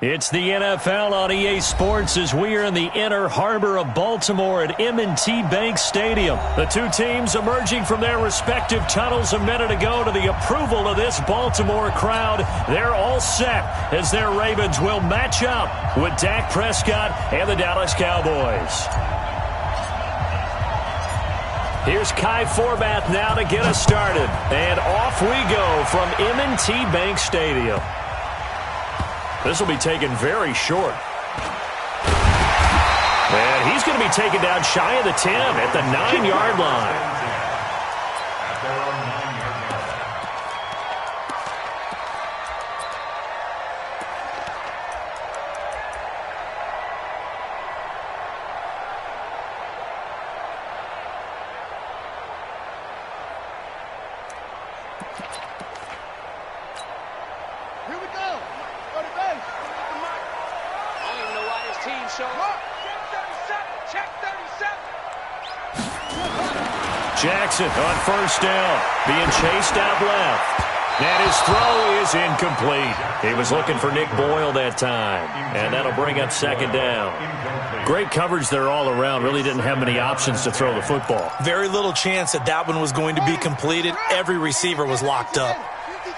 It's the NFL on EA Sports as we are in the inner harbor of Baltimore at M&T Bank Stadium. The two teams emerging from their respective tunnels a minute ago to the approval of this Baltimore crowd. They're all set as their Ravens will match up with Dak Prescott and the Dallas Cowboys. Here's Kai Forbath now to get us started. And off we go from M&T Bank Stadium. This will be taken very short. And he's going to be taken down shy of the 10 at the 9-yard line. Jackson on first down, being chased out left. And his throw is incomplete. He was looking for Nick Boyle that time, and that'll bring up second down. Great coverage there all around. Really didn't have many options to throw the football. Very little chance that that one was going to be completed. Every receiver was locked up.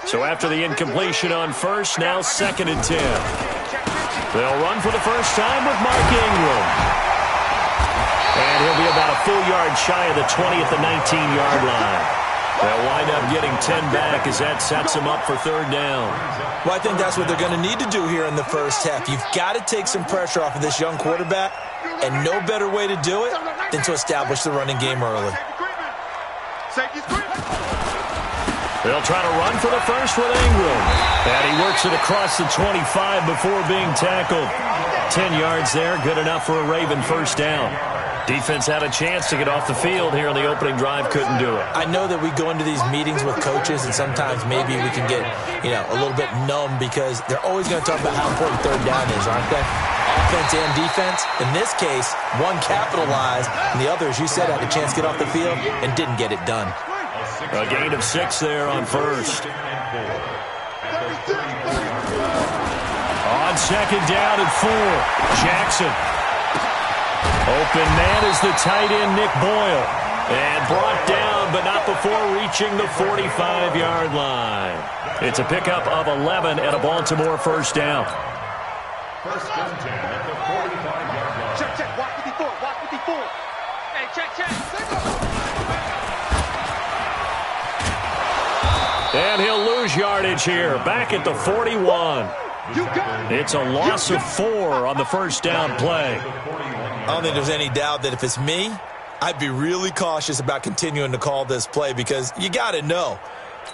So after the incompletion on first, now 2nd and 10. They'll run for the first time with Mark Ingram. And he'll be about a full yard shy of the 20 at the 19-yard line. They'll wind up getting 10 back as that sets them up for third down. Well, I think that's what they're going to need to do here in the first half. You've got to take some pressure off of this young quarterback, and no better way to do it than to establish the running game early. They'll try to run for the first with Ingram. And he works it across the 25 before being tackled. 10 yards there, good enough for a Raven first down. Defense had a chance to get off the field here on the opening drive, couldn't do it. I know that we go into these meetings with coaches, and sometimes maybe we can get, a little bit numb because they're always going to talk about how important third down is, aren't they? Offense and defense. In this case, one capitalized, and the other, as you said, had a chance to get off the field and didn't get it done. A gain of 6 there on first. On second down and 4, Jackson. Open man is the tight end, Nick Boyle. And brought down, but not before reaching the 45-yard line. It's a pickup of 11 and a Baltimore first down. First and 10 at the 45-yard line. Check, walk 54, walk 54. Hey, check. And he'll lose yardage here, back at the 41. It's a loss of 4 on the first down play. I don't think there's any doubt that if it's me, I'd be really cautious about continuing to call this play because you got to know,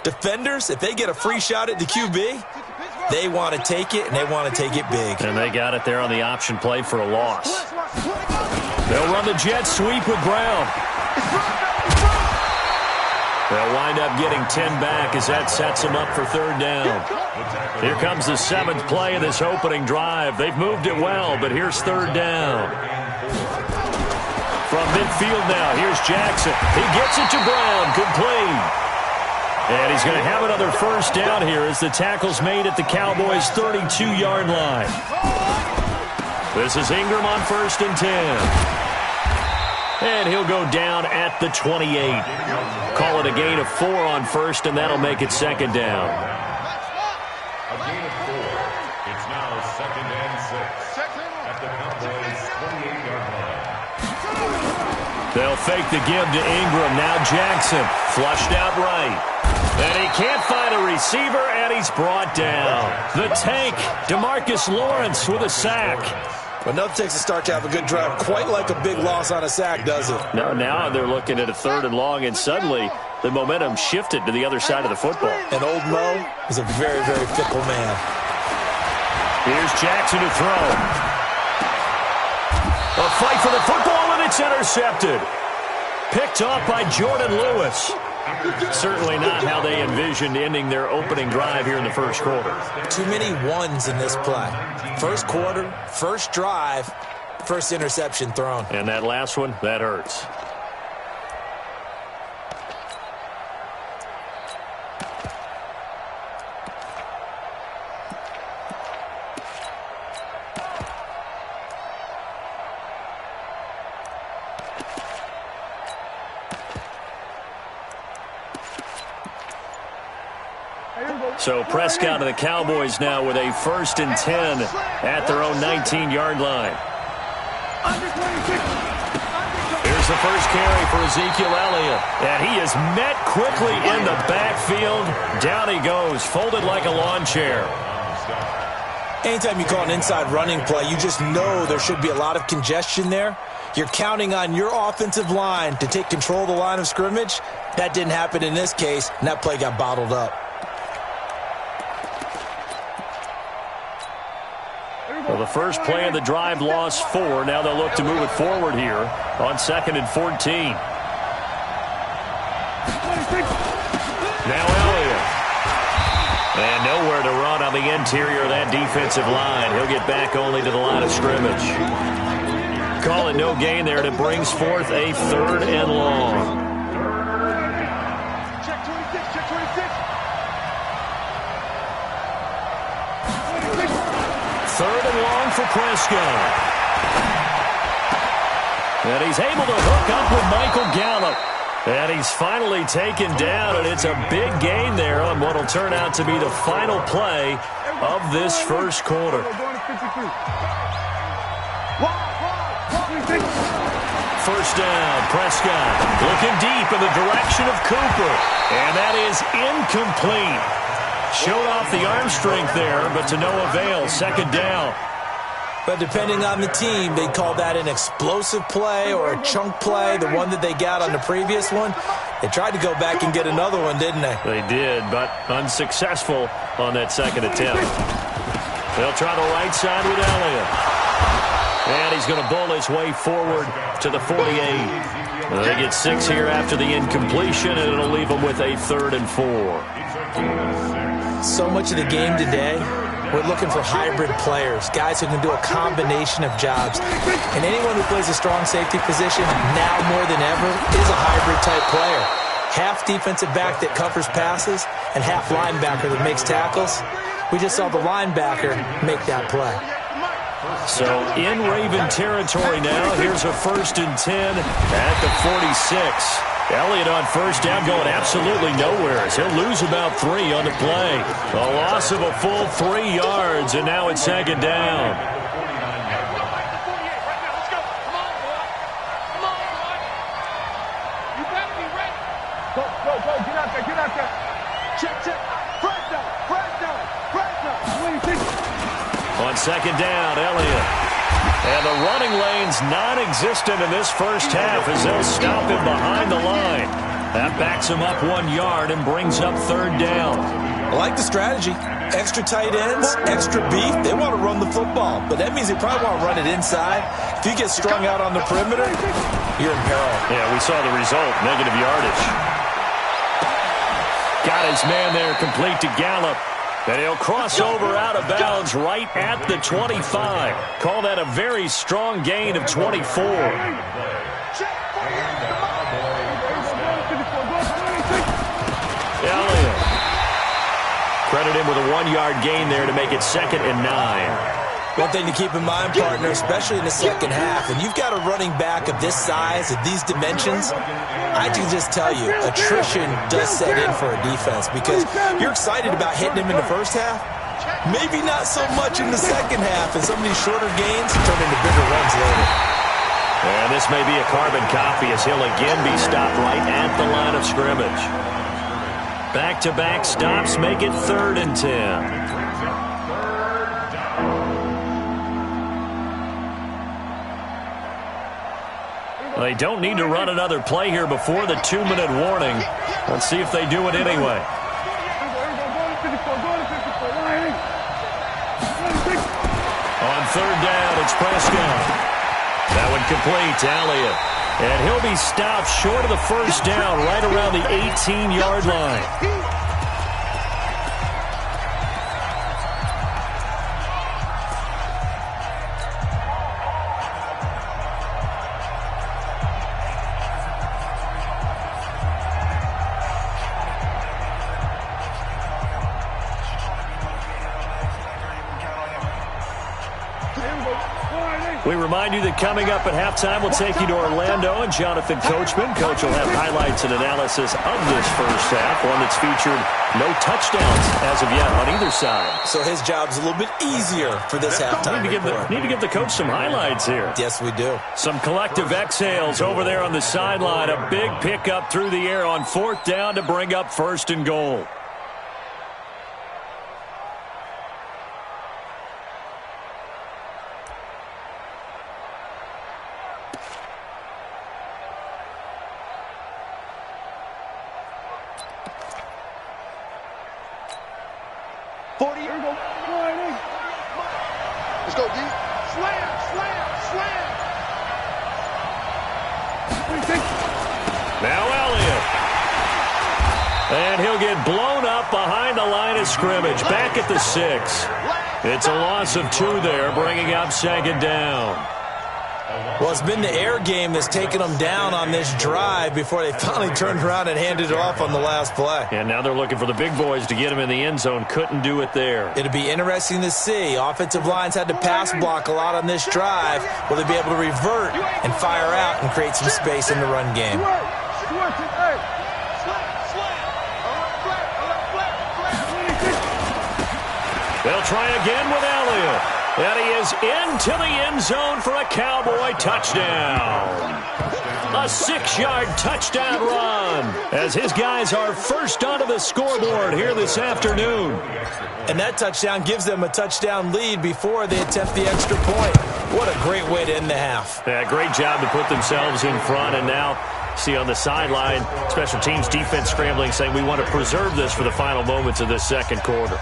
defenders, if they get a free shot at the QB, they want to take it, and they want to take it big. And they got it there on the option play for a loss. They'll run the jet sweep with Brown. They'll wind up getting 10 back as that sets them up for third down. Here comes the 7th play of this opening drive. They've moved it well, but here's third down. From midfield now, here's Jackson. He gets it to Brown, complete. And he's going to have another first down here as the tackle's made at the Cowboys' 32-yard line. This is Ingram on first and 10. And he'll go down at the 28. Call it a gain of 4 on first, and that'll make it second down. A gain of 4. It's now 2nd and 6 at the Cowboys' 28-yard line. They'll fake the give to Ingram. Now Jackson flushed out right. And he can't find a receiver, and he's brought down. The tank, DeMarcus Lawrence with a sack. But nothing takes a start to have a good drive, quite like a big loss on a sack, does it? No, now they're looking at a 3rd and long, and suddenly the momentum shifted to the other side of the football. And old Mo is a very, very fickle man. Here's Jackson to throw. A fight for the football, and it's intercepted. Picked off by Jordan Lewis. Certainly not how they envisioned ending their opening drive here in the first quarter. Too many ones in this play. First quarter, first drive, first interception thrown. And that last one, that hurts. So Prescott of the Cowboys now with a 1st and 10 at their own 19-yard line. Here's the first carry for Ezekiel Elliott. And he is met quickly in the backfield. Down he goes, folded like a lawn chair. Anytime you call an inside running play, you just know there should be a lot of congestion there. You're counting on your offensive line to take control of the line of scrimmage. That didn't happen in this case, and that play got bottled up. Well, the first play of the drive lost 4. Now they'll look to move it forward here on 2nd and 14. Now Elliott. And nowhere to run on the interior of that defensive line. He'll get back only to the line of scrimmage. Call it no gain there, and it brings forth a 3rd and long. Check 26, check 26. 3rd and long for Prescott. And he's able to hook up with Michael Gallup. And he's finally taken down, and it's a big gain there on what will turn out to be the final play of this first quarter. First down, Prescott looking deep in the direction of Cooper. And that is incomplete. Showed off the arm strength there, but to no avail. 2nd down. But depending on the team, they'd call that an explosive play or a chunk play, the one that they got on the previous one. They tried to go back and get another one, didn't they? They did, but unsuccessful on that 2nd attempt. They'll try the right side with Elliott. And he's going to bowl his way forward to the 48. They get 6 here after the incompletion, and it'll leave them with a 3rd and 4. So much of the game today, we're looking for hybrid players, guys who can do a combination of jobs. And anyone who plays a strong safety position, now more than ever, is a hybrid-type player. Half defensive back that covers passes and half linebacker that makes tackles. We just saw the linebacker make that play. So in Raven territory now, here's a 1st and 10 at the 46. Elliott on first down going absolutely nowhere as he'll lose about 3 on the play. A loss of a full 3 yards, and now it's 2nd down. Go, get out there. Check. Press down. On 2nd down, Elliott. And the running lane's non-existent in this first half as they'll stop him behind the line. That backs him up 1 yard and brings up 3rd down. I like the strategy. Extra tight ends, extra beef. They want to run the football, but that means they probably want to run it inside. If you get strung out on the perimeter, you're in peril. Yeah, we saw the result, negative yardage. Got his man there, complete to Gallup. And he'll cross over out of bounds right at the 25. Call that a very strong gain of 24. Elliott. Credit him with a 1-yard gain there to make it 2nd and 9. One thing to keep in mind, partner, especially in the second half, and you've got a running back of this size, of these dimensions, I can just tell you, attrition does set in for a defense because you're excited about hitting him in the first half, maybe not so much in the second half, and some of these shorter gains turn into bigger runs later. And this may be a carbon copy as he'll again be stopped right at the line of scrimmage. Back-to-back stops make it 3rd and 10. They don't need to run another play here before the 2-minute warning. Let's see if they do it anyway. On 3rd down, it's Prescott. That one complete to Elliott. And he'll be stopped short of the first down right around the 18-yard line. We remind you that coming up at halftime, we'll take you to Orlando and Jonathan Coachman. Coach will have highlights and analysis of this first half, one that's featured no touchdowns as of yet on either side. So his job's a little bit easier for this halftime. Need to give the coach some highlights here. Yes, we do. Some collective exhales over there on the sideline. A big pickup through the air on 4th down to bring up 1st and goal. Let's go, D. Slam, slam, slam. What do you think? Now Elliott. And he'll get blown up behind the line of scrimmage. Back at the 6. It's a loss of 2 there, bringing up 2nd down. Well, it's been the air game that's taken them down on this drive before they finally turned around and handed it off on the last play. And now they're looking for the big boys to get him in the end zone. Couldn't do it there. It'll be interesting to see. Offensive lines had to pass block a lot on this drive. Will they be able to revert and fire out and create some space in the run game? They'll try again with Elliott. And he is into the end zone for a Cowboy touchdown. A 6-yard touchdown run as his guys are first onto the scoreboard here this afternoon. And that touchdown gives them a touchdown lead before they attempt the extra point. What a great way to end the half. Yeah, great job to put themselves in front. And now, see on the sideline, special teams defense scrambling, saying we want to preserve this for the final moments of this second quarter.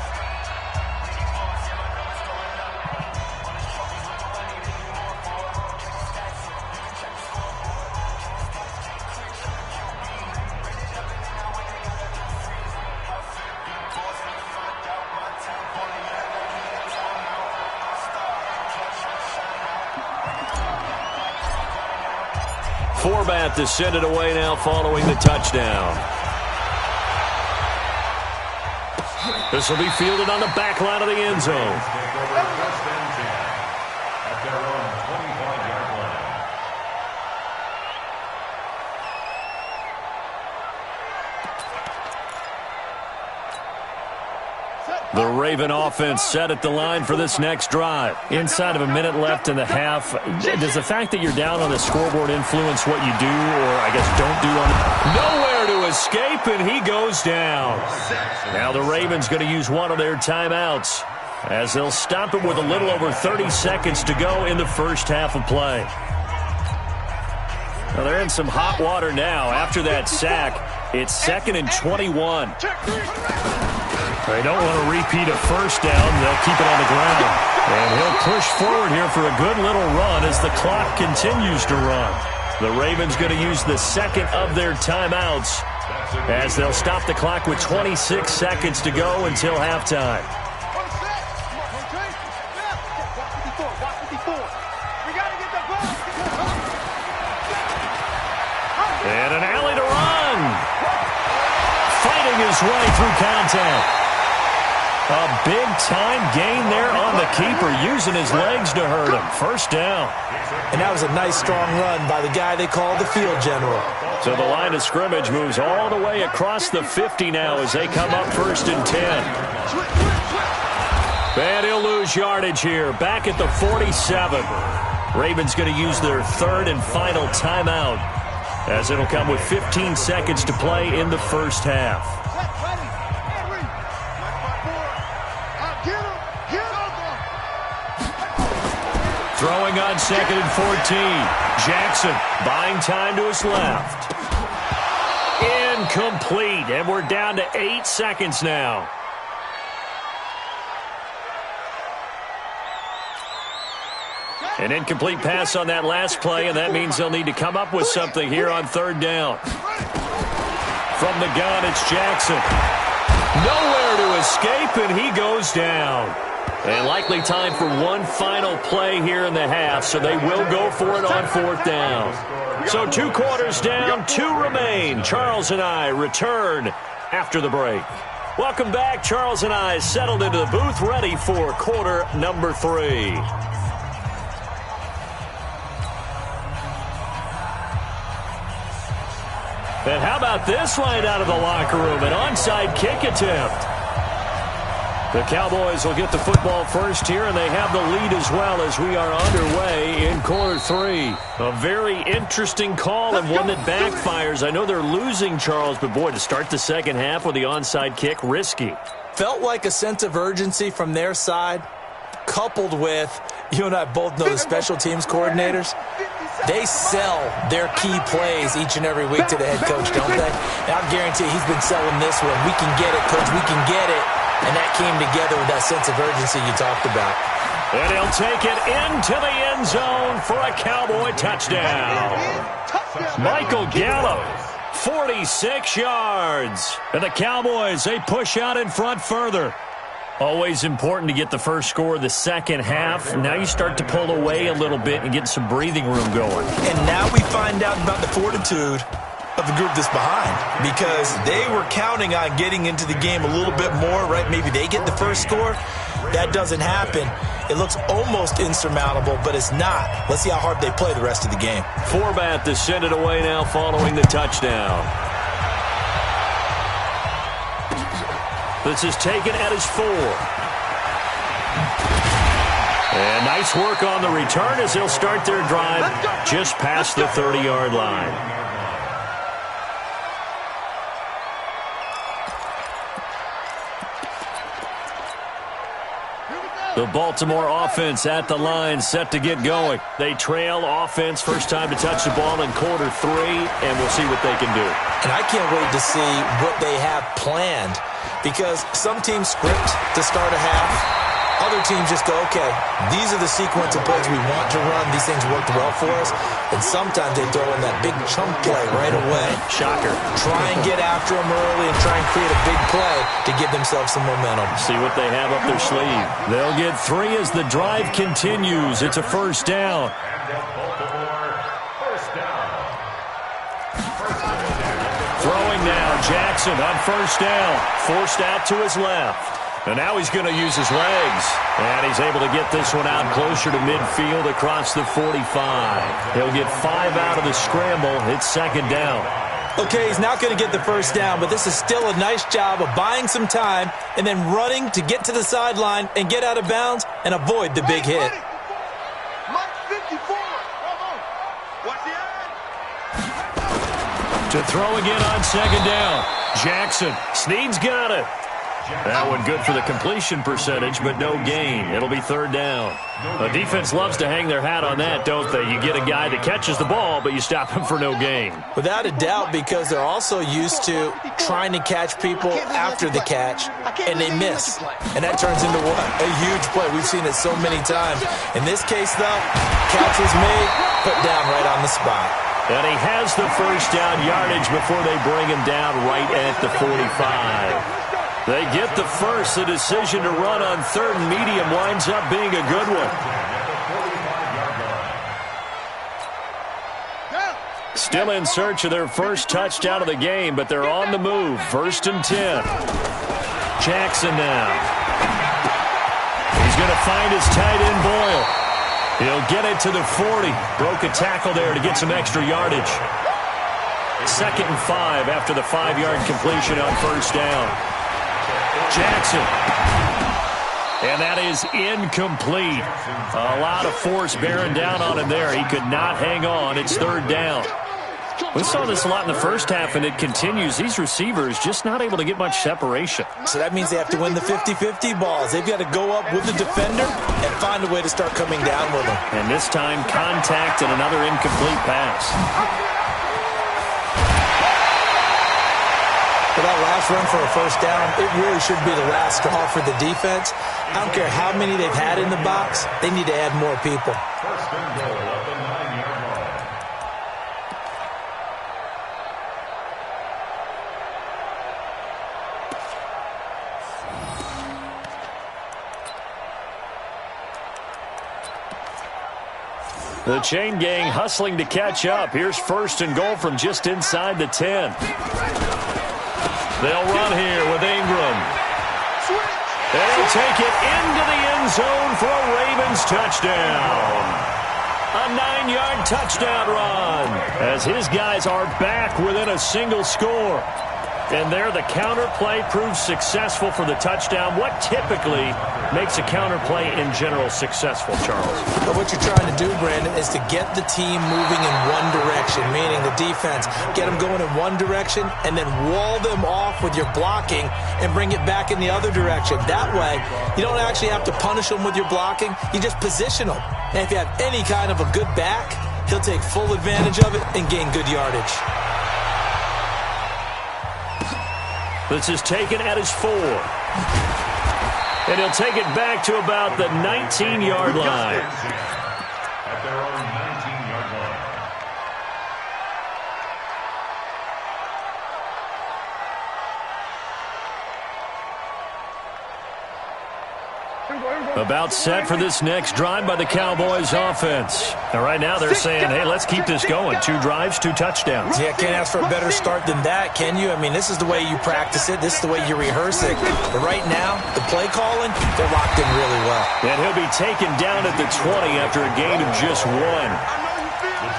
Forbat to send it away now following the touchdown. This will be fielded on the back line of the end zone. The Raven offense set at the line for this next drive. Inside of a minute left in the half, does the fact that you're down on the scoreboard influence what you do, or I guess don't do on nowhere to escape, and he goes down. Now the Ravens going to use one of their timeouts as they'll stop it with a little over 30 seconds to go in the first half of play. Well, they're in some hot water now. After that sack, it's 2nd and 21. They don't want to repeat a first down. They'll keep it on the ground. And he'll push forward here for a good little run as the clock continues to run. The Ravens going to use the second of their timeouts as they'll stop the clock with 26 seconds to go until halftime. And an alley to run. Fighting his way through contact. A big-time gain there on the keeper, using his legs to hurt him. First down. And that was a nice, strong run by the guy they call the field general. So the line of scrimmage moves all the way across the 50 now as they come up 1st and 10. And he'll lose yardage here. Back at the 47. Ravens going to use their 3rd and final timeout as it'll come with 15 seconds to play in the first half. Throwing on 2nd and 14. Jackson buying time to his left. Incomplete, and we're down to 8 seconds now. An incomplete pass on that last play, and that means they'll need to come up with something here on 3rd down. From the gun, it's Jackson. Nowhere to escape, and he goes down. And likely time for one final play here in the half, so they will go for it on 4th down. So 2 quarters down, 2 remain. Charles and I return after the break. Welcome back. Charles and I settled into the booth, ready for quarter number 3. And how about this right out of the locker room? An onside kick attempt. The Cowboys will get the football first here, and they have the lead as well as we are underway in quarter 3. A very interesting call and one that backfires. I know they're losing, Charles, but boy, to start the second half with the onside kick, risky. Felt like a sense of urgency from their side, coupled with, you and I both know the special teams coordinators. They sell their key plays each and every week to the head coach, don't they? And I'll guarantee he's been selling this one. We can get it, coach, we can get it. And that came together with that sense of urgency you talked about. And he'll take it into the end zone for a Cowboy touchdown. Michael Gallup, 46 yards. And the Cowboys, they push out in front further. Always important to get the first score of the second half. Now you start to pull away a little bit and get some breathing room going. And now we find out about the fortitude of the group that's behind, because they were counting on getting into the game a little bit more, right? Maybe they get the first score. That doesn't happen. It looks almost insurmountable, but it's not. Let's see how hard they play the rest of the game. Forbath to send it away now following the touchdown. This is taken at his 4. And nice work on the return as they'll start their drive just past the 30-yard line. The Baltimore offense at the line, set to get going. They trail offense, first time to touch the ball in quarter 3, and we'll see what they can do. And I can't wait to see what they have planned, because some teams script to start a half. Other teams just go, okay, these are the sequence of plays we want to run. These things worked well for us. And sometimes they throw in that big chunk play right away. Shocker. Try and get after them early and try and create a big play to give themselves some momentum. See what they have up their sleeve. They'll get 3 as the drive continues. It's a first down. Throwing now, Jackson on first down. Forced out to his left. And now he's going to use his legs. And he's able to get this one out closer to midfield across the 45. He'll get 5 out of the scramble. It's second down. Okay, he's not going to get the first down, but this is still a nice job of buying some time and then running to get to the sideline and get out of bounds and avoid the big hit. To throw again on second down. Jackson. Snead's got it. That one good for the completion percentage, but no gain. It'll be third down. The defense loves to hang their hat on that, don't they? You get a guy that catches the ball, but you stop him for no gain. Without a doubt, because they're also used to trying to catch people after the catch, and they miss. And that turns into what? A huge play. We've seen it so many times. In this case, though, catch was made, put down right on the spot. And he has the first down yardage before they bring him down right at the 45. They get the first. The decision to run on third and medium winds up being a good one. Still in search of their first touchdown of the game, but they're on the move. First and 10. Jackson now. He's going to find his tight end, Boyle. He'll get it to the 40. Broke a tackle there to get some extra yardage. Second and 5 after the 5-yard completion on first down. Jackson. And that is incomplete. A lot of force bearing down on him there. He could not hang on. It's third down. We saw this a lot in the first half, and it continues. These receivers just not able to get much separation. So that means they have to win the 50-50 balls. They've got to go up with the defender and find a way to start coming down with them. And this time, contact and another incomplete pass. For that last run for a first down, it really should be the last straw for the defense. I don't care how many they've had in the box. They need to add more people. First and goal at the 9-yard line. The chain gang hustling to catch up. Here's first and goal from just inside the 10. They'll run here with Ingram. And he'll take it into the end zone for a Ravens touchdown. A 9-yard touchdown run as his guys are back within a single score. And there the counter play proves successful for the touchdown. What typically makes a counter play in general successful, Charles? But what you're trying to do, Brandon, is to get the team moving in one direction, meaning the defense, get them going in one direction and then wall them off with your blocking and bring it back in the other direction. That way, you don't actually have to punish them with your blocking. You just position them. And if you have any kind of a good back, he'll take full advantage of it and gain good yardage. This is taken at his 4. And he'll take it back to about the 19-yard line. At their own 19-yard line. About set for this next drive by the Cowboys offense. And right now they're saying, hey, let's keep this going. 2 drives, 2 touchdowns. Yeah, can't ask for a better start than that, can you? I mean, this is the way you practice it. This is the way you rehearse it. But right now, the play calling, they're locked in really well. And he'll be taken down at the 20 after a gain of just 1.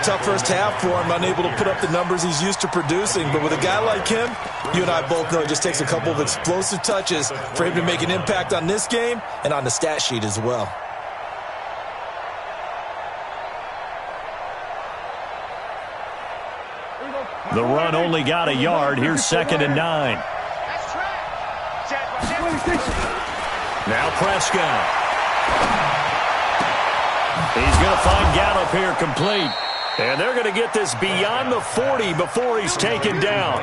Tough first half for him, unable to put up the numbers he's used to producing. But with a guy like him, you and I both know it just takes a couple of explosive touches for him to make an impact on this game and on the stat sheet as well. The run only got a yard. Here's 2nd and 9. Now Prescott. He's going to find Gallup here complete. And they're going to get this beyond the 40 before he's taken down.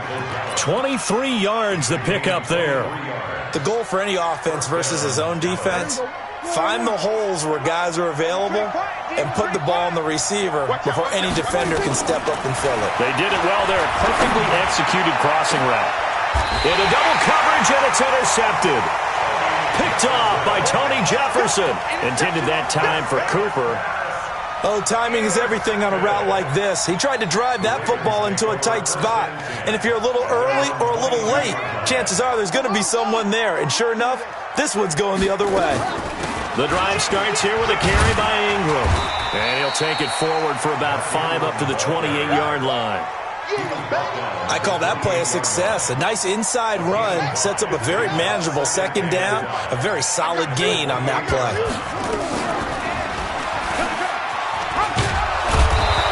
23 yards the pickup there. The goal for any offense versus his own defense, find the holes where guys are available and put the ball on the receiver before any defender can step up and fill it. They did it well there. Perfectly executed crossing route. In a double coverage, and it's intercepted. Picked off by Tony Jefferson. Intended that time for Cooper. Oh, timing is everything on a route like this. He tried to drive that football into a tight spot. And if you're a little early or a little late, chances are there's going to be someone there. And sure enough, this one's going the other way. The drive starts here with a carry by Ingram. And he'll take it forward for about 5 up to the 28-yard line. I call that play a success. A nice inside run sets up a very manageable 2nd down. A very solid gain on that play.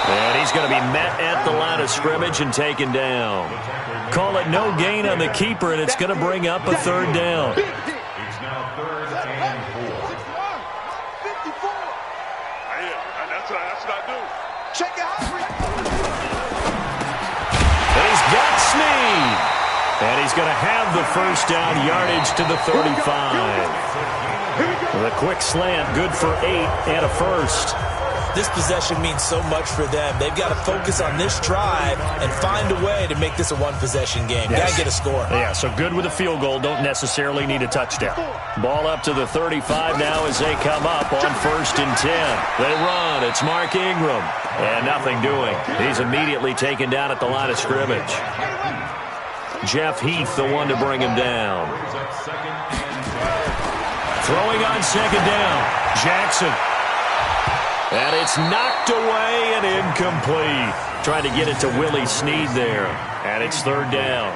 And he's going to be met at the line of scrimmage and taken down. Call it no gain on the keeper, and it's going to bring up a 3rd down. It's now 3rd and 4. 54. That's what I do. Check out. And he's got Snead. And he's going to have the 1st down yardage to the 35. The quick slant, good for 8 and a 1st. This possession means so much for them. They've got to focus on this drive and find a way to make this a one-possession game. Yes. Got to get a score. Yeah, so good with a field goal. Don't necessarily need a touchdown. Ball up to the 35 now as they come up on 1st and 10. They run. It's Mark Ingram. And nothing doing. He's immediately taken down at the line of scrimmage. Jeff Heath, the one to bring him down. Throwing on 2nd down. Jackson. And it's knocked away and incomplete. Trying to get it to Willie Snead there. And it's 3rd down.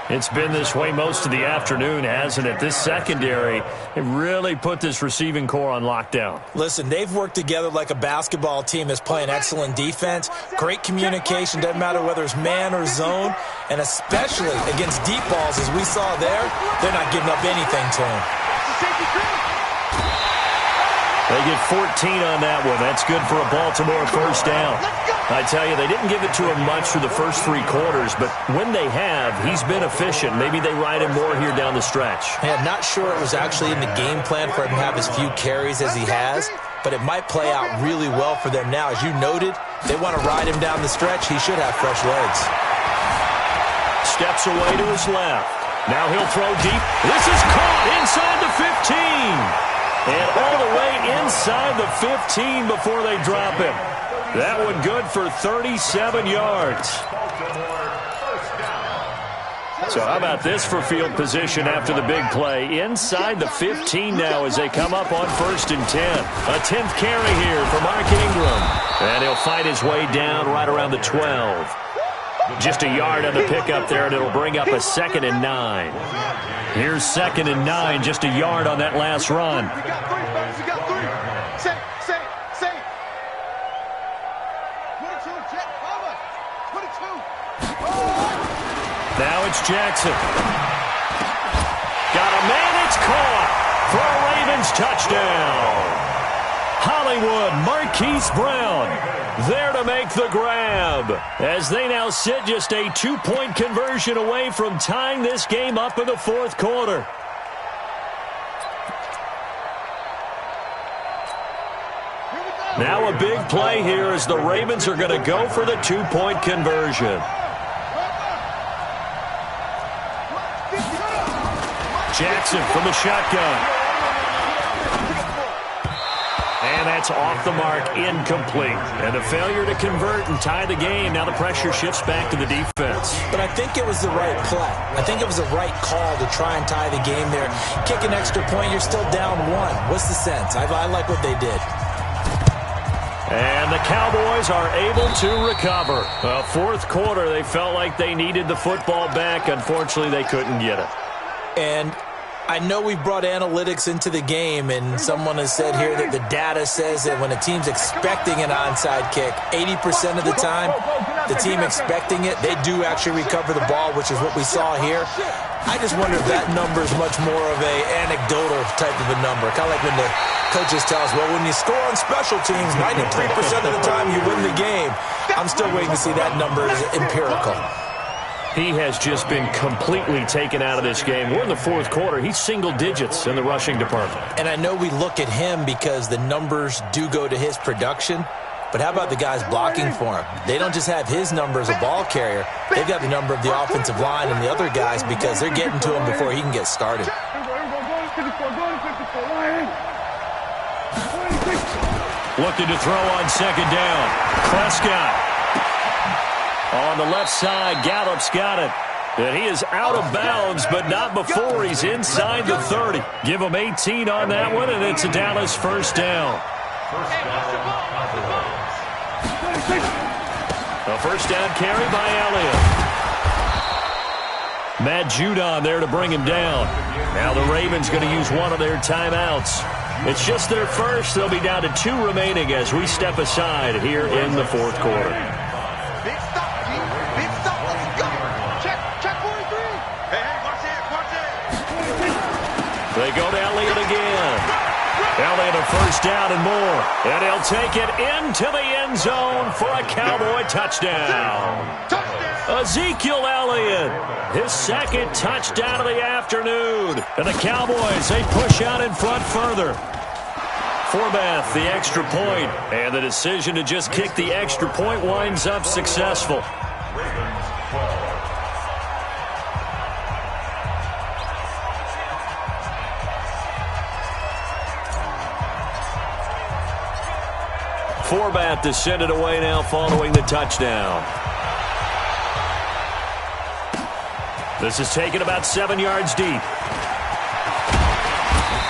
It's been this way most of the afternoon, hasn't it? This secondary, it really put this receiving core on lockdown. Listen, they've worked together like a basketball team that's playing excellent defense. Great communication, doesn't matter whether it's man or zone. And especially against deep balls, as we saw there, they're not giving up anything to them. They get 14 on that one. That's good for a Baltimore 1st down. I tell you, they didn't give it to him much through the first 3 quarters, but when they have, he's been efficient. Maybe they ride him more here down the stretch. Hey, I'm not sure it was actually in the game plan for him to have as few carries as he has, but it might play out really well for them now. As you noted, they want to ride him down the stretch. He should have fresh legs. Steps away to his left. Now he'll throw deep. This is caught inside the 15. And all the way inside the 15 before they drop him. That one good for 37 yards. So how about this for field position after the big play? Inside the 15 now as they come up on 1st and 10. A 10th carry here for Mark Ingram. And he'll fight his way down right around the 12. Just a yard on the pickup there, and it'll bring up a 2nd and 9. Here's 2nd and 9, just a yard on that last run. Now it's Jackson. Got a man, it's caught for a Ravens touchdown. Hollywood Marquise Brown there to make the grab as they now sit just a 2-point conversion away from tying this game up in the 4th quarter. Now a big play here as the Ravens are going to go for the 2-point conversion. Jackson from the shotgun. And that's off the mark, incomplete. And a failure to convert and tie the game. Now the pressure shifts back to the defense. But I think it was the right play. I think it was the right call to try and tie the game there. Kick an extra point, you're still down 1. What's the sense? I like what they did. And the Cowboys are able to recover. 4th quarter, they felt like they needed the football back. Unfortunately, they couldn't get it. And I know we brought analytics into the game, and someone has said here that the data says that when a team's expecting an onside kick, 80% of the time, the team expecting it, they do actually recover the ball, which is what we saw here. I just wonder if that number is much more of a anecdotal type of a number. Kind of like when the coaches tell us, well, when you score on special teams, 93% of the time you win the game. I'm still waiting to see that number as empirical. He has just been completely taken out of this game. We're in the 4th quarter. He's single digits in the rushing department. And I know we look at him because the numbers do go to his production. But how about the guys blocking for him? They don't just have his number as a ball carrier. They've got the number of the offensive line and the other guys because they're getting to him before he can get started. Looking to throw on 2nd down. Prescott. On the left side, Gallup's got it. And he is out of bounds, but not before he's inside the 30. Give him 18 on that one, and it's a Dallas 1st down. A 1st down carry by Elliott. Matt Judon there to bring him down. Now the Ravens going to use one of their timeouts. It's just their first. They'll be down to 2 remaining as we step aside here in the 4th quarter. They go to Elliott again. Elliott a 1st down and more. And he'll take it into the end zone for a Cowboy touchdown. Ezekiel Elliott, his 2nd touchdown of the afternoon. And the Cowboys, they push out in front further. Forbath, the extra point. And the decision to just kick the extra point winds up successful. Forbath to send it away now following the touchdown. This is taken about 7 yards deep.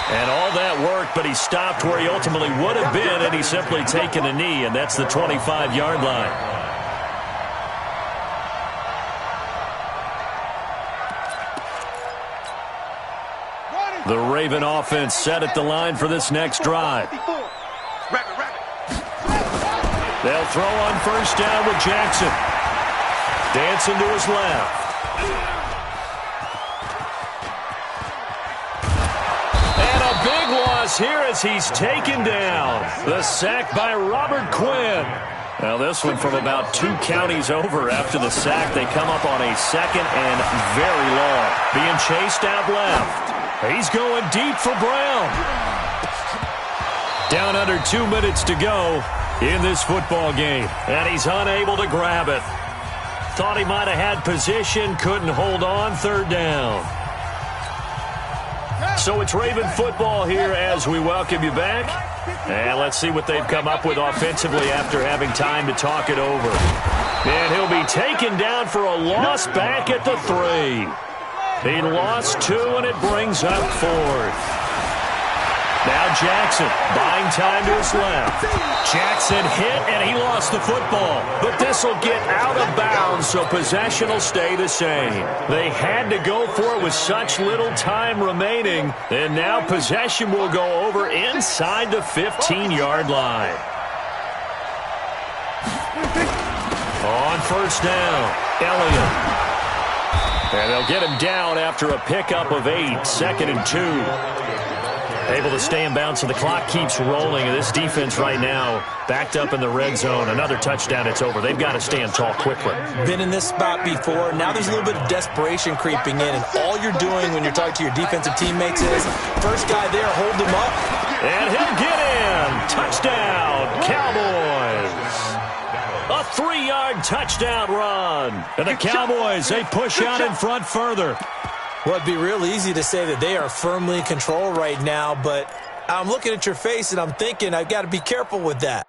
And all that work, but he stopped where he ultimately would have been, and he's simply taken a knee, and that's the 25-yard line. The Raven offense set at the line for this next drive. They'll throw on 1st down with Jackson. Dancing to his left. And a big loss here as he's taken down. The sack by Robert Quinn. Now this one from about 2 counties over after the sack. They come up on a 2nd and very long. Being chased out left. He's going deep for Brown. Down under 2 minutes to go in this football game, and he's unable to grab it. Thought he might have had position, couldn't hold on. 3rd down. So it's Raven football here as we welcome you back. And let's see what they've come up with offensively after having time to talk it over. And he'll be taken down for a loss back at the 3. He lost 2, and it brings up 4th. Now Jackson, buying time to his left. Jackson hit, and he lost the football. But this will get out of bounds, so possession will stay the same. They had to go for it with such little time remaining, and now possession will go over inside the 15-yard line. On first down, Elliott. And they'll get him down after a pickup of 8, 2nd and 2. Able to stay in bounds, so the clock keeps rolling. And this defense right now backed up in the red zone. Another touchdown, it's over. They've got to stand tall quickly. Been in this spot before. Now there's a little bit of desperation creeping in, and all you're doing when you're talking to your defensive teammates is, first guy there, hold him up. And he'll get in. Touchdown, Cowboys. A 3-yard touchdown run. And the Cowboys, they push out in front further. Well, it'd be real easy to say that they are firmly in control right now, but I'm looking at your face and I'm thinking I've got to be careful with that.